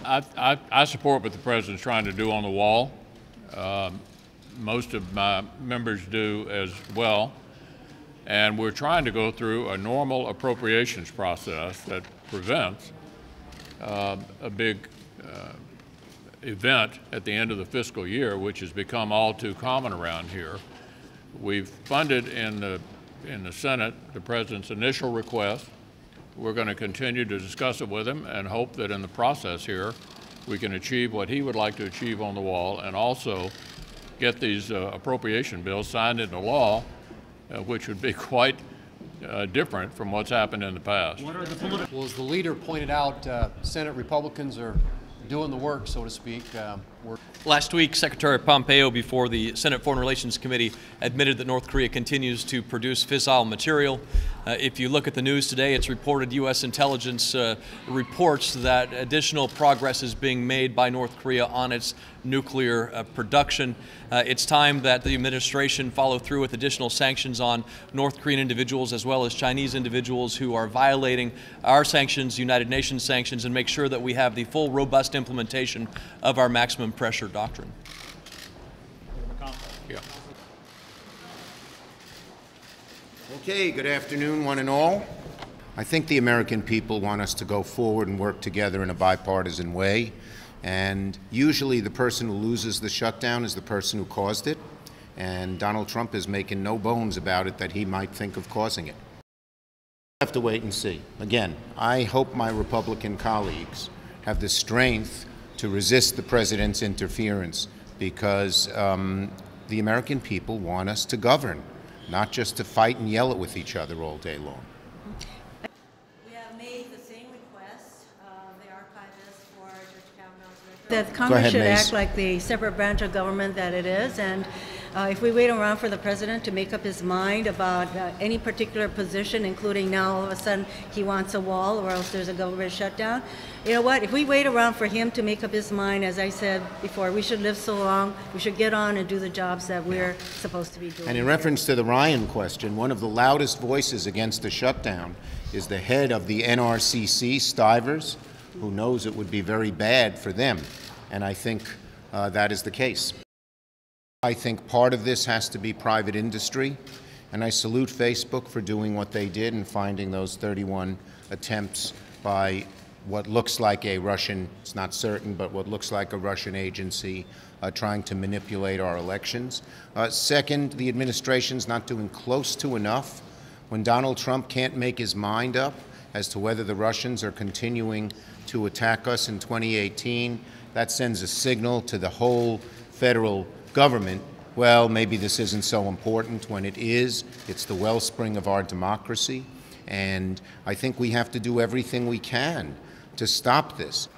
I support what the president's trying to do on the wall. Most of my members do as well. And we're trying to go through a normal appropriations process that prevents a big event at the end of the fiscal year, which has become all too common around here. We've funded in the Senate the president's initial request. We're going to continue to discuss it with him and hope that in the process here we can achieve what he would like to achieve on the wall, and also get these appropriation bills signed into law, which would be quite different from what's happened in the past. Well, as the leader pointed out, Senate Republicans are doing the work, so to speak. Last week, Secretary Pompeo, before the Senate Foreign Relations Committee, admitted that North Korea continues to produce fissile material. If you look at the news today, it's reported U.S. intelligence reports that additional progress is being made by North Korea on its nuclear production. It's time that the administration follow through with additional sanctions on North Korean individuals as well as Chinese individuals who are violating our sanctions, United Nations sanctions, and make sure that we have the full, robust implementation of our maximum pressure doctrine. Yeah. Okay, good afternoon, one and all. I think the American people want us to go forward and work together in a bipartisan way. And usually the person who loses the shutdown is the person who caused it. And Donald Trump is making no bones about it that he might think of causing it. We have to wait and see. Again, I hope my Republican colleagues have the strength to resist the president's interference, because the American people want us to govern, not just to fight and yell it with each other all day long. We have made the same request of the archivist for Judge Kavanaugh's record. That Congress should act like the separate branch of government that it is, and if we wait around for the president to make up his mind about any particular position, including now all of a sudden he wants a wall or else there's a government shutdown, you know what, if we wait around for him to make up his mind, as I said before, we should live so long, we should get on and do the jobs that we're supposed to be doing. And in reference to the Ryan question, one of the loudest voices against the shutdown is the head of the NRCC, Stivers, who knows it would be very bad for them. And I think that is the case. I think part of this has to be private industry, and I salute Facebook for doing what they did and finding those 31 attempts by what looks like a Russian, it's not certain, but what looks like a Russian agency trying to manipulate our elections. Second, the administration's not doing close to enough. When Donald Trump can't make his mind up as to whether the Russians are continuing to attack us in 2018, that sends a signal to the whole federal government, well, maybe this isn't so important. When it is, it's the wellspring of our democracy, and I think we have to do everything we can to stop this.